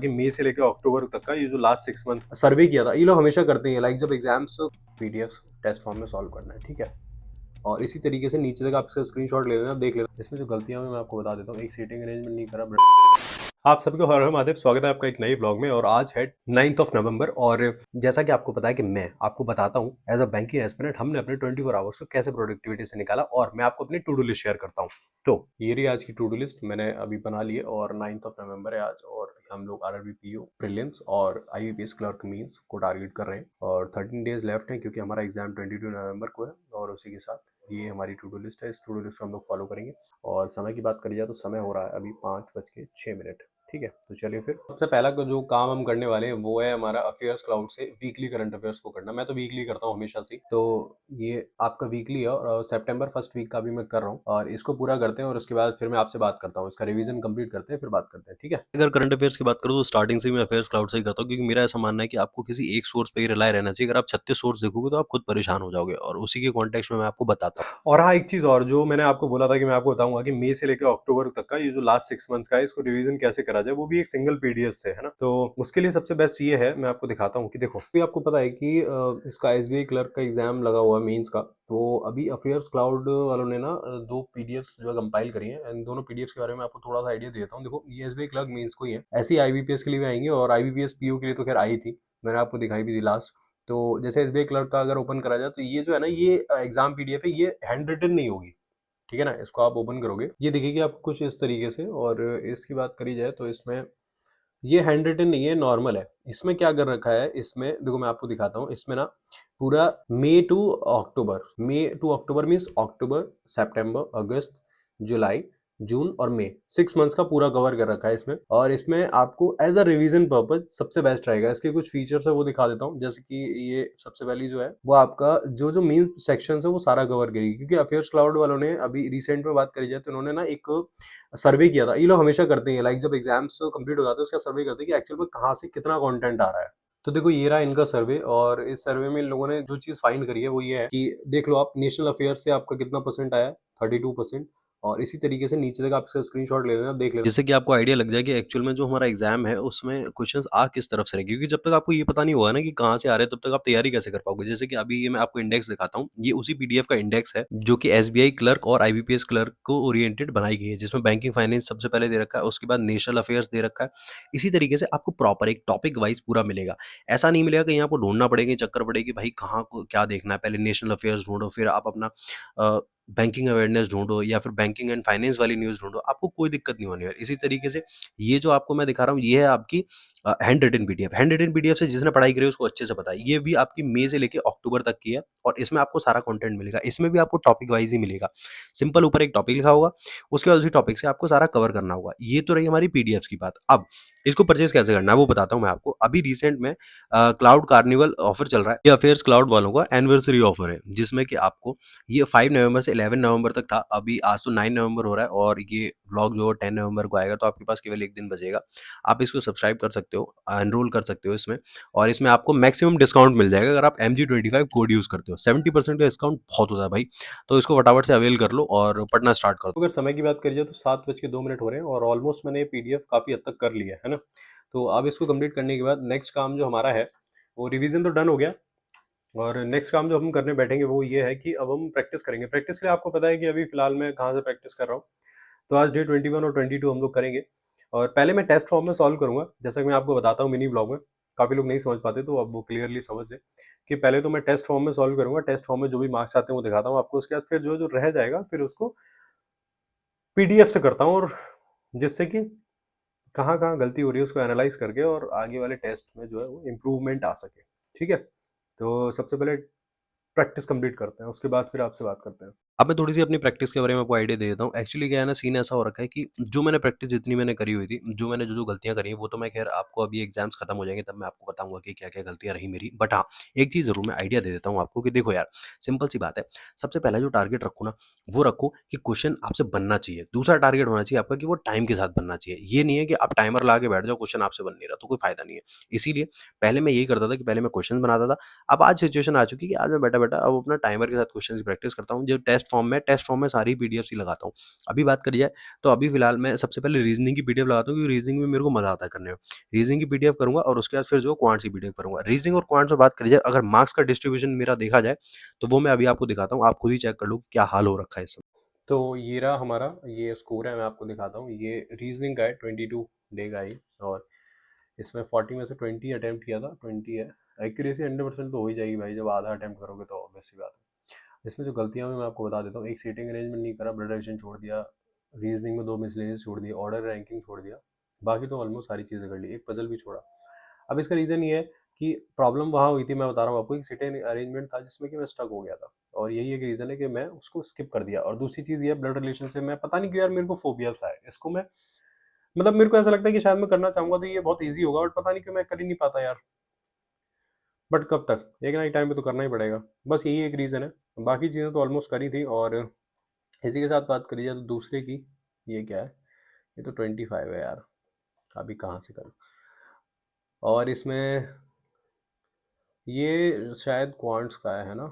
कि मई से लेकर अक्टूबर तक का ये जो लास्ट 6 मंथ सर्वे किया था, ये लोग हमेशा करते हैं। लाइक जब एग्जाम्स पीडीएफ टेस्ट फॉर्म में सॉल्व करना है, ठीक है। और इसी तरीके से नीचे तक आप इसका स्क्रीनशॉट ले लेना, देख लेना। इसमें जो गलतियां मैं आपको बता देता हूँ। एक सीटिंग अरेंजमेंट नहीं करा। आप सबको हर हर महादेव, स्वागत है आपका एक नई व्लॉग में। और आज है 9th ऑफ नवंबर और जैसा कि आपको पता है कि मैं आपको बताता हूँ एज अ बैंकिंग एस्पिरेंट हमने अपने 24 आवर्स को कैसे प्रोडक्टिविटी से निकाला, और मैं आपको अपनी टू डू लिस्ट शेयर करता हूँ। तो ये रही आज की टू डू लिस्ट, मैंने अभी बना ली है। और 9th ऑफ नवंबर है आज, और हम लोग आरआरबी पीओ प्रीलिम्स और आईबीपीएस क्लर्क मींस को टारगेट कर रहे हैं। और 13 डेज लेफ्ट है क्योंकि हमारा एग्जाम 22 नवंबर को है। और उसी के साथ ये हमारी टू डू लिस्ट है। इस टू डू लिस्ट को हम लोग फॉलो करेंगे। और समय की बात करी जाए तो समय हो रहा है अभी 5:06। ठीक है, तो चलिए फिर सबसे पहला जो काम हम करने वाले हैं वो है हमारा अफेयर्स क्लाउड से वीकली करंट अफेयर्स को करना। मैं तो वीकली करता हूँ हमेशा से, तो ये आपका वीकली है और सितंबर फर्स्ट वीक का भी मैं कर रहा हूँ। और इसको पूरा करते हैं और उसके बाद फिर मैं आपसे बात करता हूँ। इसका रिवीजन कंप्लीट करते हैं, फिर बात करते हैं, ठीक है। अगर करंट अफेयर्स की बात करूँ तो स्टार्टिंग से मैं अफेयर्स क्लाउड से ही करता हूँ, क्योंकि मेरा ऐसा मानना है कि आपको किसी एक सोर्स पे ही रिलाय रहना चाहिए। अगर आप 36 सोर्स देखोगे तो आप खुद परेशान हो जाओगे, और उसी के कॉन्टेक्स्ट में मैं आपको बताता हूँ। और हाँ, एक चीज और जो मैंने आपको बोला था कि मैं आपको बताऊंगा कि मई से लेकर अक्टूबर तक का ये जो लास्ट 6 मंथ का है, इसको रिवीजन कैसे करा जाए, वो भी एक सिंगल पीडीएफ से, है ना। तो उसके लिए सबसे बेस्ट ये है, मैं आपको दिखाता हूँ कि देखो अभी आपको पता है कि इसका एसबीआई क्लर्क का एग्जाम लगा हुआ है मेंस का। तो अभी अफेयर्स क्लाउड वालों ने ना दो पीडीएफ्स जो है कंपाइल करी है। इन दोनों पीडीएफ्स के बारे में आपको थोड़ा सा आइडिया देता हूँ। देखो, ये एसबीआई क्लर्क मेंस को ही है, ऐसी आईबीपीएस के लिए भी आएंगे और आईबीपीएस पीओ के लिए तो खैर आई थी, मैंने आपको दिखाई भी थी लास्ट। तो जैसे एसबीआई क्लर्क का अगर ओपन करा जाए तो ये जो है ना, ये एग्जाम पीडीएफ है, ये हैंड रिटन नहीं होगी, ठीक है ना। इसको आप ओपन करोगे, ये दिखेगी आपको कुछ इस तरीके से। और इसकी बात करी जाए तो इसमें ये हैंड रिटन नहीं है, नॉर्मल है। इसमें क्या कर रखा है, इसमें देखो मैं आपको दिखाता हूँ। इसमें ना पूरा मई टू अक्टूबर मीन्स अक्टूबर, सितंबर, अगस्त, जुलाई, जून और मई, 6 मंथ्स का पूरा कवर कर रखा है इसमें। और इसमें आपको एज अ रिवीजन पर्पज सबसे बेस्ट रहेगा। इसके कुछ फीचर्स है वो दिखा देता हूँ। जैसे कि ये सबसे पहली जो है वो आपका जो जो मेन सेक्शन है वो सारा कवर करेगी, क्योंकि अफेयर्स क्लाउड वालों ने अभी रिसेंट में बात करी जाए तो उन्होंने ना एक सर्वे किया था। ये लोग हमेशा करते हैं, लाइक जब एग्जाम्स कंप्लीट हो जाते हैं उसका सर्वे करते हैं कि एक्चुअल में कहाँ से कितना कंटेंट आ रहा है। तो देखो ये रहा इनका सर्वे, और इस सर्वे में इन लोगों ने जो चीज फाइंड करी है वो ये है कि देख लो आप, नेशनल अफेयर्स से आपका कितना परसेंट आया, 32%। और इसी तरीके से नीचे तक आप इसका स्क्रीनशॉट ले लेना, देख लेना, जिससे कि आपको आइडिया लग जाए कि एक्चुअल में जो हमारा एग्जाम है उसमें क्वेश्चंस आ किस तरफ से रहेंगे। क्योंकि जब तक आपको ये पता नहीं होगा ना कि कहाँ से आ रहे हैं, तब तक आप तैयारी कैसे कर पाओगे। जैसे कि अभी ये मैं आपको इंडेक्स दिखाता हूँ, ये उसी पीडीएफ का इंडेक्स है जो कि एसबीआई क्लर्क और आईबीपीएस क्लर्क को ओरिएंटेड बनाई गई है, जिसमें बैंकिंग फाइनेंस सबसे पहले दे रखा है, उसके बाद नेशनल अफेयर्स दे रखा है। इसी तरीके से आपको प्रॉपर एक टॉपिक वाइज पूरा मिलेगा। ऐसा नहीं मिलेगा कि यहाँ आपको ढूंढना पड़ेगा, चक्कर पड़ेगी भाई कहाँ को क्या देखना है, पहले नेशनल अफेयर्स ढूंढो, फिर आप अपना बैंकिंग अवेयरनेस ढूंढो, या फिर बैंकिंग एंड फाइनेंस वाली न्यूज़ ढूंढो। आपको कोई दिक्कत नहीं होने वाली। इसी तरीके से ये जो आपको मैं दिखा रहा हूँ, ये है आपकी handwritten PDF. Handwritten PDF से जिसने पढ़ाई करी है उसको अच्छे से पता है। ये भी आपकी मई से लेके अक्टूबर तक की है, और इसमें आपको सारा कंटेंट मिलेगा। इसमें भी आपको टॉपिक वाइज ही मिलेगा। सिंपल ऊपर एक टॉपिक लिखा होगा, उसके बाद उसी टॉपिक से आपको सारा कवर करना होगा। ये तो रही हमारी पीडीएफ की बात। अब इसको परचेज कैसे करना है वो बताता हूँ मैं आपको। अभी रिसेंट में क्लाउड कार्निवल ऑफर चल रहा है। ये अफेयर्स क्लाउड वालों का एनिवर्सरी ऑफर है, जिसमें कि आपको ये 5 नवंबर से 11 नवंबर तक था। अभी आज तो 9 नवंबर हो रहा है, और ये व्लॉग जो 10 नवंबर को आएगा, तो आपके पास केवल एक दिन बचेगा। आप इसको सब्सक्राइब कर सकते हो, एनरोल कर सकते हो इसमें। और इसमें आपको मैक्सिमम डिस्काउंट मिल जाएगा अगर आप MG25 कोड यूज़ करते हो। 70% का डिस्काउंट बहुत होता है भाई। तो इसको फटाफट से अवेल कर लो और पढ़ना स्टार्ट कर दो। अगर समय की बात करी जाए तो 7:02 हो रहे हैं, और ऑलमोस्ट मैंने ये पीडीएफ काफ़ी हद तक कर लिया है ना। तो अब इसको कंप्लीट करने के बाद नेक्स्ट काम जो हमारा है, वो रिवीजन तो डन हो गया। और नेक्स्ट काम जो हम करने बैठेंगे वो ये है कि अब हम प्रैक्टिस करेंगे। प्रैक्टिस के लिए आपको पता है कि अभी फिलहाल मैं कहाँ से प्रैक्टिस कर रहा हूँ। तो आज डे 21 और 22 हम लोग करेंगे। और पहले मैं टेस्ट फॉर्म में सॉल्व करूंगा, जैसा कि मैं आपको बताता हूँ मिनी ब्लॉग में। काफ़ी लोग नहीं समझ पाते, तो अब वो क्लियरली समझ लें कि पहले तो मैं टेस्ट फॉर्म में सॉल्व करूंगा। टेस्ट फॉर्म में जो भी मार्क्स आते हैं वो दिखाता हूँ आपको। उसके बाद फिर जो रह जाएगा फिर उसको पीडीएफ से करता हूँ, और जिससे कि कहाँ कहाँ गलती हो रही है उसको एनालाइज करके और आगे वाले टेस्ट में जो है वो इम्प्रूवमेंट आ सके, ठीक है। तो सबसे पहले प्रैक्टिस कंप्लीट करते हैं, उसके बाद फिर आपसे बात करते हैं। अब मैं थोड़ी सी अपनी प्रैक्टिस के बारे में आपको आइडिया दे देता हूँ। एक्चुअली क्या है ना, सीन ऐसा हो रखा है कि जो मैंने प्रैक्टिस जितनी मैंने करी हुई थी, जो मैंने जो गलतियां करी हैं, वो तो मैं खैर आपको अभी एग्जाम्स खत्म हो जाएंगे तब मैं आपको बताऊंगा कि क्या क्या गलतियां रही मेरी। बट हाँ, एक चीज़ जरूर मैं आइडिया दे देता हूँ आपको कि देखो यार, सिंपल सी बात है। सबसे पहला जो टारगेट रखो ना, वो रखो कि क्वेश्चन आपसे बनना चाहिए। दूसरा टारगेट होना चाहिए आपका कि वो टाइम के साथ बनना चाहिए। ये नहीं है कि आप टाइमर ला के बैठ जाओ, क्वेश्चन आपसे बन नहीं रहा, तो कोई फायदा नहीं है। इसीलिए पहले मैं यही करता था कि पहले मैं क्वेश्चन बनाता था। अब आज सिचुएशन आ चुकी है कि आज मैं बैठा बैठा अब अपना टाइमर के साथ क्वेश्चन की प्रैक्टिस करता हूँ। जो टेस्ट फॉर्म में, टेस्ट फॉर्म में सारी पीडीएफ ही लगाता हूँ। अभी बात करी जाए तो अभी फिलहाल मैं सबसे पहले रीजनिंग की पीडीएफ लगाता हूँ, क्योंकि रीजनिंग में मेरे को मजा आता है करने में। रीजनिंग की पीडीएफ करूंगा और उसके बाद फिर जो क्वांट्स की पीडीएफ करूंगा। रीजनिंग और क्वांट्स में बात करी जाए, अगर मार्क्स का डिस्ट्रीब्यूशन मेरा देखा जाए तो वो मैं अभी आपको दिखाता हूँ, आप खुद ही चेक कर लो कि क्या हाल हो रखा है इस समय। तो ये रहा हमारा ये स्कोर है, मैं आपको दिखाता हूँ। ये रीजनिंग का है, 22 डे का ही, और इसमें 40 में से 20 अटेम्प्ट किया था, 20 है। एक्यूरेसी 100% तो हो ही जाएगी भाई, जब आधा अटेम्प्ट करोगे तो ऑब्वियस सी बात है। इसमें जो गलतियाँ हुई मैं आपको बता देता हूँ। एक सीटिंग अरेंजमेंट नहीं करा, ब्लड एडिशन छोड़ दिया, रीजनिंग में 2 मिसलेनियस छोड़ दिए, ऑर्डर रैंकिंग छोड़ दिया, बाकी तो ऑलमोस्ट सारी चीज़ें कर ली, एक पजल भी छोड़ा। अब इसका रीज़न ये है कि प्रॉब्लम वहाँ हुई थी, मैं बता रहा हूँ आपको, एक सीटिंग अरेंजमेंट था जिसमें कि मैं स्टक हो गया था, और यही एक रीज़न है कि मैं उसको स्किप कर दिया। और दूसरी चीज़ ये है, ब्लड रिलेशन से मैं पता नहीं क्यों यार मेरे को फोबिया सा है इसको। मैं मतलब मेरे को ऐसा लगता है कि शायद मैं करना चाहूंगा तो ये बहुत ईजी होगा, बट पता नहीं क्यों मैं कर ही नहीं पाता यार। बट कब तक, एक ना एक टाइम पे तो करना ही पड़ेगा। बस यही एक रीज़न है, बाकी चीज़ें तो ऑलमोस्ट करी थी। और इसी के साथ बात करी जाए तो दूसरे की, ये क्या है, ये तो 25 है यार, अभी कहाँ से करूँ। और इसमें ये शायद क्वांट्स का है ना।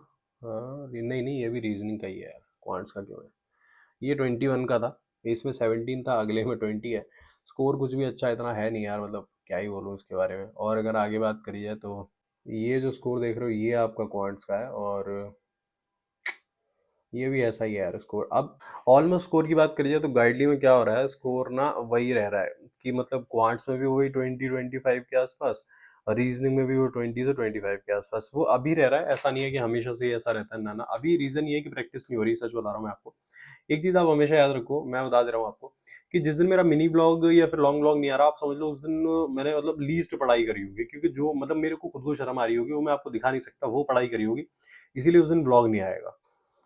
हाँ, नहीं नहीं, ये भी रीजनिंग का ही है यार, क्वांट्स का क्यों है। ये 21 का था, इसमें 17 था, अगले में 20 है। स्कोर कुछ भी अच्छा इतना है नहीं यार, मतलब क्या ही बोलूँ इसके बारे में। और अगर आगे बात करी जाए तो ये जो स्कोर देख रहे हो ये आपका क्वांट्स का है, और ये भी ऐसा ही है यार स्कोर। अब ऑलमोस्ट स्कोर की बात करी जाए तो गाइडली में क्या हो रहा है, स्कोर ना वही रह रहा है कि मतलब क्वांट्स में भी वही 20-25 के आसपास, और रीजनिंग में भी वो 20 से 25 के आसपास वो अभी रह रहा है। ऐसा नहीं है कि हमेशा से ही ऐसा रहता है, ना ना। अभी रीजन ये है कि प्रैक्टिस नहीं हो रही, सच बता रहा हूँ मैं आपको। एक चीज़ आप हमेशा याद रखो, मैं बता दे रहा हूँ आपको, कि जिस दिन मेरा मिनी ब्लॉग या फिर लॉन्ग ब्लॉग नहीं आ रहा, आप समझ लो उस दिन मैंने मतलब लीस्ट पढ़ाई करी होगी, क्योंकि जो मतलब मेरे को खुद को शर्म आ रही होगी वो मैं आपको दिखा नहीं सकता, वो पढ़ाई करी होगी, इसीलिए उस दिन ब्लॉग नहीं आएगा।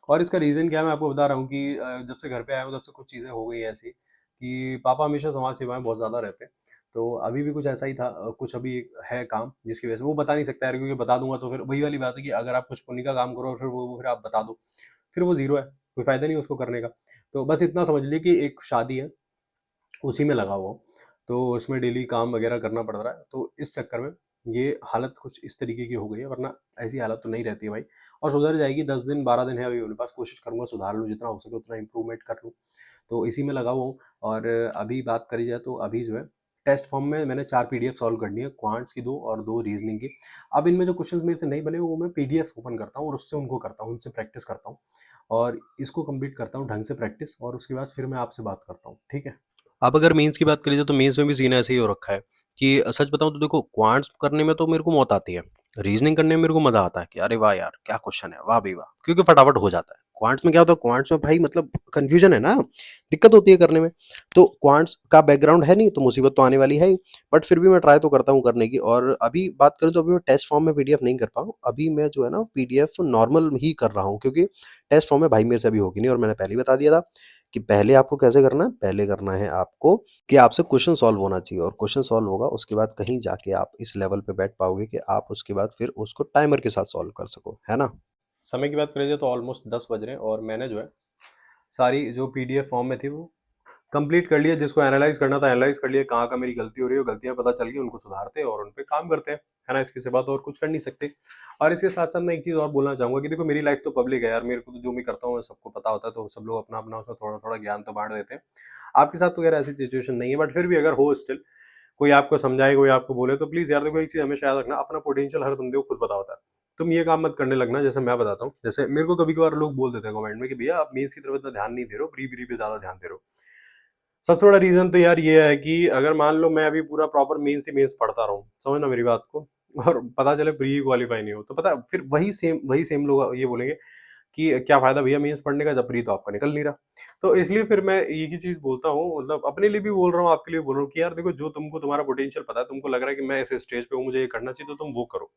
और इसका रीज़न क्या है मैं आपको बता रहा हूँ कि जब से घर पे आया हूँ तब से कुछ चीज़ें हो गई ऐसी कि पापा हमेशा समाज सेवा में बहुत ज़्यादा रहते हैं। तो अभी भी कुछ ऐसा ही था, कुछ अभी है काम जिसकी वजह से वो बता नहीं सकता यार, क्योंकि बता दूंगा तो फिर वही वाली बात है कि अगर आप कुछ पुण्य का काम करो और फिर वो फिर आप बता दो, फिर वो ज़ीरो है, कोई फ़ायदा नहीं है उसको करने का। तो बस इतना समझ लीजिए कि एक शादी है, उसी में लगा हुआ हूँ, तो उसमें डेली काम वगैरह करना पड़ रहा है, तो इस चक्कर में ये हालत कुछ इस तरीके की हो गई है, वरना ऐसी हालत तो नहीं रहती है भाई। और सुधर जाएगी, 10 दिन 12 दिन है अभी मेरे पास, कोशिश करूंगा सुधार लूँ, जितना हो सके उतना इंप्रूवमेंट कर लूँ। तो इसी में लगा हुआ हूँ। और अभी बात करी जाए तो अभी जो है टेस्ट फॉर्म में मैंने 4 पीडीएफ सॉल्व करनी है, क्वांट्स की 2 और 2 रीजनिंग की। अब इनमें जो क्वेश्चंस मेरे से नहीं बने वो मैं पीडीएफ ओपन करता हूँ और उससे उनको करता हूँ, उनसे प्रैक्टिस करता हूँ, और इसको कंप्लीट करता हूँ ढंग से प्रैक्टिस, और उसके बाद फिर मैं आपसे बात करता हूँ, ठीक है। अब अगर मेंस की बात करी जाए तो मेंस में भी सीन ऐसे ही हो रखा है कि सच बताऊं तो देखो, क्वांट्स करने में तो मेरे को मौत आती है, रीजनिंग करने में मेरे को मजा आता है कि अरे वाह यार क्या क्वेश्चन है, वाह भाई वाह, क्योंकि फटाफट हो जाता है। क्वांट्स में क्या होता है, क्वांट्स में भाई मतलब कंफ्यूजन है ना, दिक्कत होती है करने में। तो क्वांट्स का बैकग्राउंड है नहीं तो मुसीबत तो आने वाली है ही, बट फिर भी मैं ट्राई तो करता हूँ करने की। और अभी बात करें तो अभी मैं टेस्ट फॉर्म में पीडीएफ नहीं कर पाऊँ, अभी मैं जो है ना पीडीएफ नॉर्मल ही कर रहा हूँ, क्योंकि टेस्ट फॉर्म में भाई मेरे से अभी होगी नहीं। और मैंने पहले ही बता दिया था कि पहले आपको कैसे करना है, पहले करना है आपको कि आपसे क्वेश्चन सॉल्व होना चाहिए, और क्वेश्चन सॉल्व होगा उसके बाद कहीं जाके आप इस लेवल पे बैठ पाओगे कि आप उसके बाद फिर उसको टाइमर के साथ सॉल्व कर सको, है ना। समय की बात करें जाए तो ऑलमोस्ट 10 बज रहे हैं, और मैंने जो है सारी जो पीडीएफ फॉर्म में थी वो कंप्लीट कर लिया। जिसको एनालाइज करना था एनालाइज कर लिया, कहाँ का मेरी गलती हो रही है, गलतियाँ पता चल गई, उनको सुधारते हैं और उन पे काम करते हैं, है ना। इसके सिवा तो और कुछ कर नहीं सकते। और इसके साथ साथ मैं एक चीज़ और बोलना चाहूँगा कि देखो, मेरी लाइफ तो पब्लिक है यार, मेरे को तो जो मैं करता हूँ सबको पता होता है, तो सब लोग अपना अपना उसमें थोड़ा थोड़ा ज्ञान तो बांट देते हैं। आपके साथ तो यार ऐसी सिचुएशन नहीं है, बट फिर भी अगर हो स्टिल, कोई आपको समझाए, कोई आपको बोले, तो प्लीज़ यार देखो, एक चीज़ हमेशा याद रखना, अपना पोटेंशियल हर बंदे को खुद पता होता है। तुम ये काम मत करने लगना जैसे मैं बताता हूँ। जैसे मेरे को कभी कभार लोग बोल देते हैं कमेंट में कि भैया आप मेंस की तरफ इतना ध्यान नहीं दे रहे हो, प्री प्री पे ज़्यादा ध्यान दे रहे हो। सबसे बड़ा रीज़न तो यार ये है कि अगर मान लो मैं अभी पूरा प्रॉपर मेंस ही मेंस पढ़ता रहूँ, समझना मेरी बात को, और पता चले प्री क्वालीफाई नहीं हो, तो पता फिर वही सेम लोग ये बोलेंगे कि क्या फायदा भैया मेंस पढ़ने का जब प्री तो आपका निकल नहीं रहा। तो इसलिए फिर मैं एक ही चीज बोलता हूँ, मतलब अपने लिए भी बोल रहा हूँ, आपके लिए बोल रहा हूँ, कि यार देखो, जो तुमको तुम्हारा पोटेंशियल पता है, तुमको लग रहा है कि मैं इस स्टेज पे हूँ, मुझे ये करना चाहिए, तो तुम वो करो।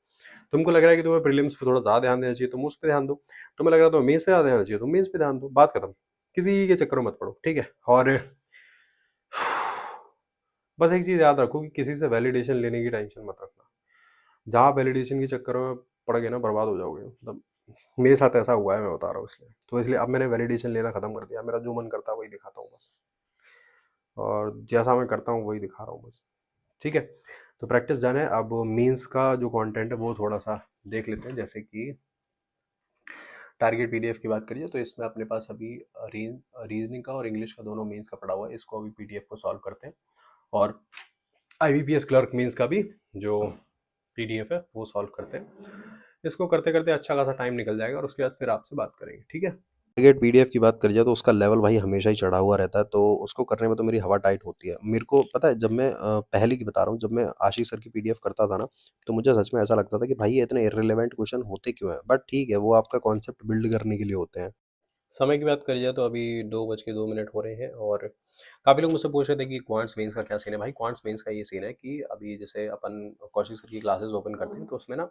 तुमको लग रहा है कि तुम्हें प्रीलिम्स पे थोड़ा ज्यादा ध्यान देना चाहिए, तुम उस पर ध्यान दो। तुम्हें लग रहा है तुम्हें मेंस पे ज्यादा देना चाहिए, तुम मेंस पे ध्यान दो, बात खत्म। किसी के चक्कर में मत पड़ो, ठीक है। और बस एक चीज याद रखो कि किसी से वैलिडेशन लेने की टेंशन मत रखना। जहाँ वैलिडेशन के चक्कर में पड़ गए ना, बर्बाद हो जाओगे, मतलब मेरे साथ ऐसा हुआ है, मैं बता रहा हूँ। इसलिए अब मैंने वैलिडेशन लेना खत्म कर दिया, मेरा जो मन करता है वही दिखाता हूँ बस, और जैसा मैं करता हूँ वही दिखा रहा हूँ बस, ठीक है। तो प्रैक्टिस डन है, अब मीन्स का जो कंटेंट है वो थोड़ा सा देख लेते हैं। जैसे कि टारगेट पीडीएफ की बात करिए तो इसमें अपने पास अभी रीजनिंग का और इंग्लिश का दोनों मेंस का पड़ा हुआ है। इसको अभी पीडीएफ को सॉल्व करते हैं और आईबीपीएस क्लर्क मेंस का भी जो पीडीएफ है वो सॉल्व करते हैं। इसको करते करते अच्छा खासा टाइम निकल जाएगा और उसके बाद फिर आपसे बात करेंगे, ठीक है। टारगेट पीडीएफ की बात करी जाए तो उसका लेवल भाई हमेशा ही चढ़ा हुआ रहता है, तो उसको करने में तो मेरी हवा टाइट होती है। मेरे को पता है, जब मैं पहले की बता रहा हूँ, जब मैं आशीष सर की पीडीएफ करता था ना, तो मुझे सच में ऐसा लगता था कि भाई ये इतने इर्रिलेवेंट क्वेश्चन होते क्यों हैं? बट ठीक है, वो आपका कॉन्सेप्ट बिल्ड करने के लिए होते हैं। समय की बात करी जाए तो अभी 2:02 हो रहे हैं और काफ़ी लोग मुझसे पूछ रहे थे कि क्वांट्स मेंस का क्या सीन है। भाई क्वांट्स मेंस का ये सीन है कि अभी जैसे अपन कौशिक सर की क्लासेस ओपन करते हैं तो उसमें ना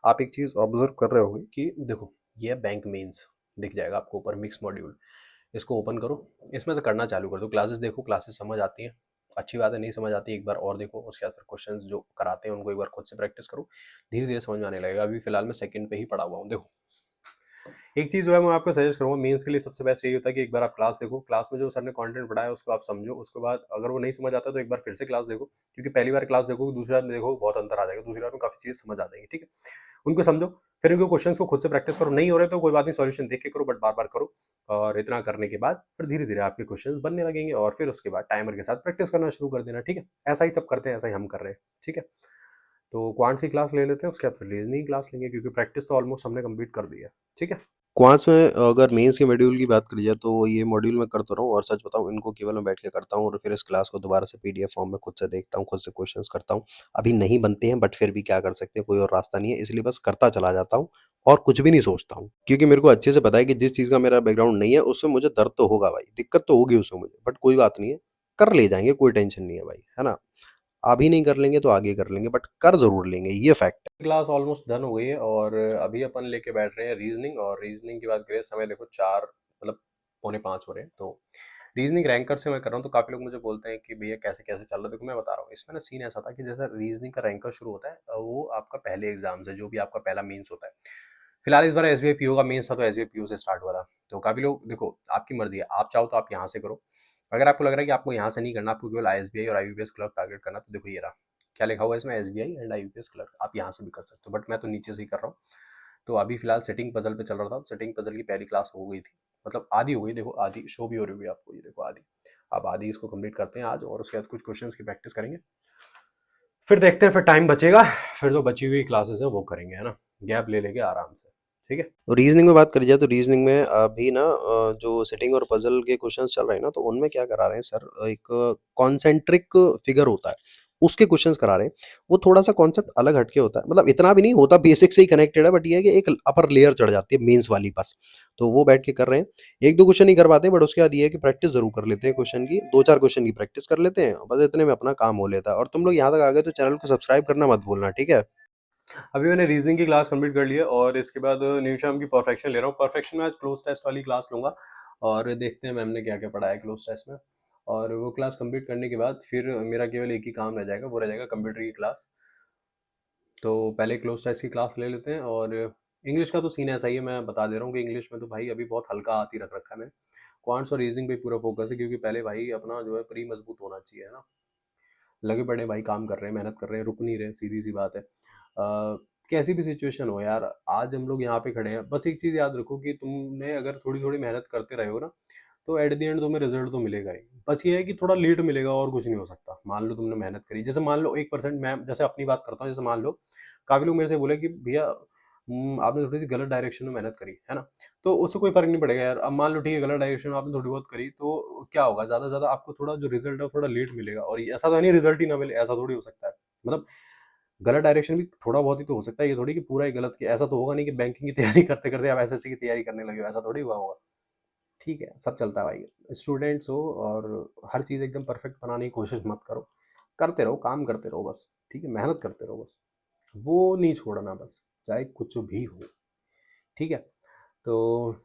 आप एक चीज़ ऑब्जर्व कर रहे होगे कि देखो ये है बैंक मेंस, दिख जाएगा आपको ऊपर मिक्स मॉड्यूल। इसको ओपन करो, इसमें से करना चालू कर दो, क्लासेस देखो, क्लासेस समझ आती हैं, अच्छी बात है। नहीं समझ आती एक बार और देखो, उसके बाद फिर क्वेश्चन जो कराते हैं उनको एक बार खुद से प्रैक्टिस करो, धीरे धीरे समझ में आने लगेगा। अभी फिलहाल मैं सेकंड पे ही पढ़ा हुआ हूँ। देखो एक चीज़ जो है मैं आपको सजेस्ट करूँगा, मेंस के लिए सबसे बेस्ट यही होता है कि एक बार आप क्लास देखो, क्लास में जो सर ने कंटेंट पढ़ाया है उसको आप समझो, उसके बाद अगर वो नहीं समझ आता तो एक बार फिर से क्लास देखो, क्योंकि पहली बार क्लास देखो दूसरी बार देखो बहुत अंतर आ जाएगा, दूसरी बार में काफ़ी चीज़ें समझ आ जाएंगी, ठीक है। उनको समझो, फिर उनको क्वेश्चंस को खुद से प्रैक्टिस करो, नहीं हो रहे तो कोई बात नहीं, सॉल्यूशन देख के करो बट बार बार करो। और इतना करने के बाद फिर धीरे धीरे आपके क्वेश्चंस बनने लगेंगे और फिर उसके बाद टाइमर के साथ प्रैक्टिस करना शुरू कर देना, ठीक है। ऐसा ही सब करते हैं, ऐसा ही हम कर रहे हैं, ठीक है। तो क्वांट्स की क्लास ले लेते हैं, उसके बाद फिर रीजनिंग क्लास लेंगे क्योंकि प्रैक्टिस तो ऑलमोस्ट हमने कंप्लीट कर दी है, ठीक है। क्वांट्स में अगर मेंस के मॉड्यूल की बात करी जाए तो ये मॉड्यूल मैं करता रहा हूँ, और सच बताऊँ इनको केवल मैं बैठ के करता हूँ और फिर इस क्लास को दोबारा से पीडीएफ फॉर्म में खुद से देखता हूँ, खुद से क्वेश्चंस करता हूँ। अभी नहीं बनते हैं बट फिर भी क्या कर सकते हैं, कोई और रास्ता नहीं है, इसलिए बस करता चला जाता हूँ और कुछ भी नहीं सोचता हूँ, क्योंकि मेरे को अच्छे से पता है कि जिस चीज़ का मेरा बैकग्राउंड नहीं है उसमें मुझे दर्द तो होगा भाई, दिक्कत तो होगी उसमें मुझे, बट कोई बात नहीं है, कर ले जाएंगे, कोई टेंशन नहीं है भाई, है ना। अभी नहीं कर लेंगे तो आगे कर लेंगे, बट कर जरूर लेंगे, ये फैक्ट है। क्लास ऑलमोस्ट डन हो गई है और अभी अपन लेके बैठ रहे हैं रीजनिंग। और रीजनिंग की बात करें, समय देखो 4 मतलब 4:45 हो रहे हैं। तो रीजनिंग रैंकर से मैं कर रहा हूँ, तो काफ़ी लोग मुझे बोलते हैं कि भैया कैसे कैसे चल रहा है। देखो मैं बता रहा हूँ, इसमें ना सीन ऐसा था कि जैसा रीजनिंग का रैंकर शुरू होता है वो आपका पहले एग्जाम से, जो भी आपका पहला मेंस होता है। फिलहाल इस बार एसबीआई पीओ का मेंस था तो एसबीआई पीओ से स्टार्ट हुआ था। तो काफ़ी लोग, देखो आपकी मर्जी है, आप चाहो तो आप यहाँ से करो, अगर आपको लग रहा है कि आपको यहाँ से नहीं करना, आपको केवल आईएसबीआई और आईबीपीएस क्लर्क टारगेट करना, तो देखो ये रहा क्या लिखा हुआ है इसमें, एसबीआई एंड आईबीपीएस क्लर्क, आप यहाँ से भी कर सकते हो, बट मैं तो नीचे से ही कर रहा हूँ। तो अभी फिलहाल सेटिंग पजल पे चल रहा था, सेटिंग पजल की पहली क्लास हो गई थी, मतलब आधी हो गई, देखो आधी शो भी हो रही होगी आपको, ये देखो आधी। अब आधी इसको कंप्लीट करते हैं आज और उसके बाद कुछ क्वेश्चंस की प्रैक्टिस करेंगे, फिर देखते हैं, फिर टाइम बचेगा, फिर जो बची हुई क्लासेस है वो करेंगे, है ना। गैप ले लेंगे आराम से, ठीक है। तो रीजनिंग में बात करी जाए तो रीजनिंग में अभी ना जो सेटिंग और पजल के क्वेश्चन चल रहे हैं ना, तो उनमें क्या करा रहे हैं सर, एक कॉन्सेंट्रिक फिगर होता है, उसके क्वेश्चंस करा रहे हैं। वो थोड़ा सा कॉन्सेप्ट अलग हटके होता है, मतलब इतना भी नहीं होता, बेसिक से ही कनेक्टेड है, बट ये है कि एक अपर लेयर चढ़ जाती है मेंस वाली बस। तो वो बैठ के कर रहे हैं, एक दो क्वेश्चन ही कर पाते हैं, बट उसके बाद ये है कि प्रैक्टिस जरूर कर लेते हैं क्वेश्चन की, दो चार क्वेश्चन की प्रैक्टिस कर लेते हैं, बस इतने में अपना काम हो लेता है। और तुम लोग यहाँ तक आ गए तो चैनल को सब्सक्राइब करना मत भूलना, ठीक है। अभी मैंने रीजनिंग की क्लास कंप्लीट कर ली है और इसके बाद न्यूशम की परफेक्शन ले रहा हूँ। परफेक्शन में आज क्लोज टेस्ट वाली क्लास लूंगा और देखते हैं मैम ने क्या क्या पढ़ाया क्लोज टेस्ट में। और वो क्लास कंप्लीट करने के बाद फिर मेरा केवल एक ही काम रह जाएगा, वो रह जाएगा कंप्यूटर की क्लास। तो पहले क्लोज टेस्ट की क्लास ले लेते हैं। और इंग्लिश का तो सीन ऐसा ही है, मैं बता दे रहा हूँ कि इंग्लिश में तो भाई अभी बहुत हल्का हाथ ही रख रखा है मैंने। क्वांट्स और रीजनिंग पे पूरा फोकस है, क्योंकि पहले भाई अपना जो है प्री मजबूत होना चाहिए, है ना। लगे पड़े हैं भाई, काम कर रहे हैं, मेहनत कर रहे हैं, रुक नहीं रहे, सीधी सी बात है। कैसी भी सिचुएशन हो यार, आज हम लोग यहाँ पे खड़े हैं, बस एक चीज़ याद रखो कि तुमने अगर थोड़ी थोड़ी मेहनत करते रहे हो ना, तो एट द एंड तुम्हें रिजल्ट तो मिलेगा ही। बस ये है कि थोड़ा लेट मिलेगा और कुछ नहीं हो सकता। मान लो तुमने मेहनत करी, जैसे मान लो 1%, मैं जैसे अपनी बात करता हूँ, जैसे मान लो काफ़ी लोग मेरे से बोले कि भैया आपने थोड़ी सी गलत डायरेक्शन में मेहनत करी है ना, तो उससे कोई फर्क नहीं पड़ेगा यार। अब मान लो ठीक है, गलत डायरेक्शन में आपने थोड़ी बहुत करी तो क्या होगा, ज़्यादा से ज़्यादा आपको थोड़ा जो रिजल्ट है वो थोड़ा लेट मिलेगा। और ऐसा तो नहीं रिजल्ट ही ना मिले, ऐसा थोड़ी हो सकता है। मतलब गलत डायरेक्शन भी थोड़ा बहुत ही तो हो सकता है, ये थोड़ी कि पूरा ही गलत किया। ऐसा तो होगा नहीं कि बैंकिंग की तैयारी करते करते आप एसएससी की तैयारी करने लगे हो, ऐसा थोड़ी हुआ होगा। ठीक है, सब चलता है भाई, स्टूडेंट्स हो और हर चीज़ एकदम परफेक्ट बनाने की कोशिश मत करो, करते रहो, काम करते रहो बस, ठीक है, मेहनत करते रहो बस, वो नहीं छोड़ना बस, चाहे कुछ भी हो, ठीक है। तो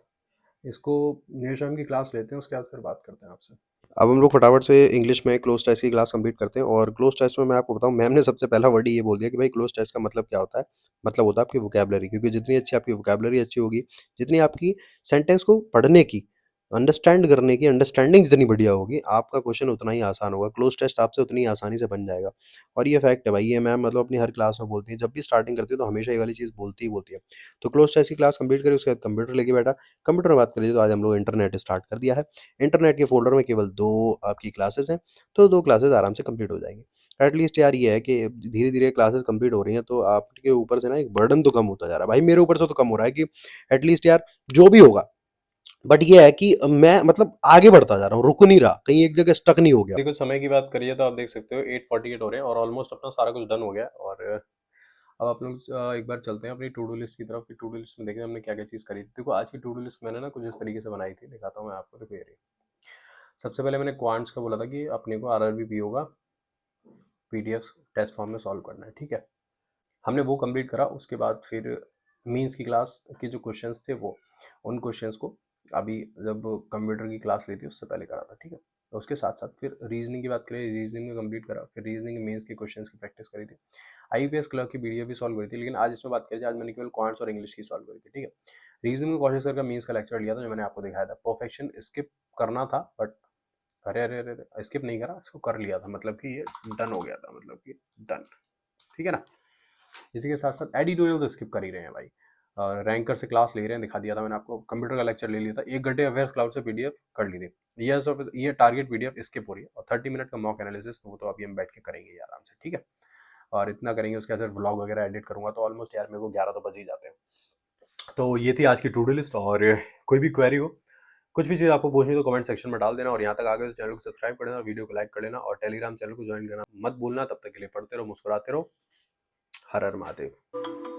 इसको न्यूट्रिशन की क्लास लेते हैं, उसके बाद फिर बात करते हैं आपसे। अब हम लोग फटाफट से इंग्लिश में क्लोज टेस्ट की क्लास कंप्लीट करते हैं। और क्लोज टेस्ट में मैं आपको बताऊं, मैम ने सबसे पहला वर्ड ही ये बोल दिया कि भाई क्लोज टेस्ट का मतलब क्या होता है, मतलब होता है आपकी वोकैबलरी, क्योंकि जितनी अच्छी आपकी वोकैबलरी अच्छी होगी, जितनी आपकी सेंटेंस को पढ़ने की अंडरस्टैंड करने की अंडरस्टैंडिंग जितनी बढ़िया होगी, आपका क्वेश्चन उतना ही आसान होगा, क्लोज़ टेस्ट आपसे उतनी ही आसानी से बन जाएगा। और ये फैक्ट है भाई, ये मैम मतलब अपनी हर क्लास में बोलती हैं, जब भी स्टार्टिंग करती है तो हमेशा ये वाली चीज़ बोलती ही बोलती है। तो क्लोज़ टेस्ट की क्लास कंप्लीट करी, उसके बाद कंप्यूटर लेके बैठा। कंप्यूटर में बात करें तो आज हम लोग इंटरनेट स्टार्ट कर दिया है। इंटरनेट के फ़ोल्डर में केवल 2 आपकी क्लासेस हैं, तो 2 क्लासेस आराम से कंप्लीट हो जाएँगी। एटलीस्ट यार ये है कि धीरे-धीरे क्लासेस कंप्लीट हो रही हैं, तो आपके ऊपर से ना एक बर्डन तो कम होता जा रहा है। भाई मेरे ऊपर से तो कम हो रहा है कि एटलीस्ट यार जो भी होगा, बट ये है कि मैं मतलब आगे बढ़ता जा रहा हूँ, रुक नहीं रहा, कहीं एक जगह स्टक नहीं हो गया। देखो समय की बात करिए तो आप देख सकते हो 8:48 हो रहे हैं और ऑलमोस्ट अपना सारा कुछ डन हो गया है। और अब आप लोग एक बार चलते हैं अपनी टू डू लिस्ट की तरफ कि टू डू लिस्ट में देखें हमने क्या क्या चीज़ करी थी। देखो आज की टू डू लिस्ट मैंने ना कुछ इस तरीके से बनाई थी, दिखाता हूँ मैं आपको। देखो ये रही। सबसे पहले मैंने क्वांट्स का बोला था कि अपने को आरआरबी पीओ का पीडीएफ टेस्ट फॉर्म में सॉल्व करना है, ठीक है। हमने वो कंप्लीट करा। उसके बाद फिर मीन्स की क्लास के जो क्वेश्चंस थे वो, उन क्वेश्चंस को अभी जब कंप्यूटर की क्लास ली थी उससे पहले करा था, ठीक है। तो उसके साथ साथ फिर रीजनिंग की बात करें, रीजनिंग में कंप्लीट करा। फिर रीजनिंग मेंस के क्वेश्चंस की प्रैक्टिस करी थी। आईपीएस क्लर्क की वीडियो भी सॉल्व करी थी, लेकिन आज इसमें बात करें आज मैंने केवल क्वांट्स और इंग्लिश की सॉल्व करी थी, ठीक है। रीजनिंग में कौशल सर का मीन्स का लेक्चर लिया था जो मैंने आपको दिखाया था। परफेक्शन स्किप करना था बट अरे अरे अरे स्किप नहीं करा, इसको कर लिया था, मतलब कि ये डन हो गया था, मतलब कि डन, ठीक है ना। इसी के साथ साथ एडिटोरियल तो स्किप कर ही रहे हैं भाई। रैंकर से क्लास ले रहे हैं, दिखा दिया था मैंने आपको। कंप्यूटर का लेक्चर ले लिया था, 1 घंटे अवेयर्स क्लाउड से पीडीएफ कर ली थी। ये टारगेट पीडीएफ स्किप हो रही है। और 30 मिनट का मॉक एनालिसिस तो वो तो अभी हम बैठ के करेंगे ही आराम से, ठीक है। और इतना करेंगे, उसके बाद व्लॉग वगैरह एडिट करूंगा तो ऑलमोस्ट यार मेरे को 11 तो बज ही जाते हैं। तो ये थी आज की टू डू लिस्ट। और कोई भी क्वेरी हो, कुछ भी चीज़ आपको पूछनी तो कमेंट सेक्शन में डाल देना। और यहाँ तक आ गए तो चैनल को सब्सक्राइब कर देना, वीडियो को लाइक कर लेना और टेलीग्राम चैनल को ज्वाइन करना मत भूलना। तब तक के लिए पढ़ते रहो, मुस्कुराते रहो। हर हर महादेव।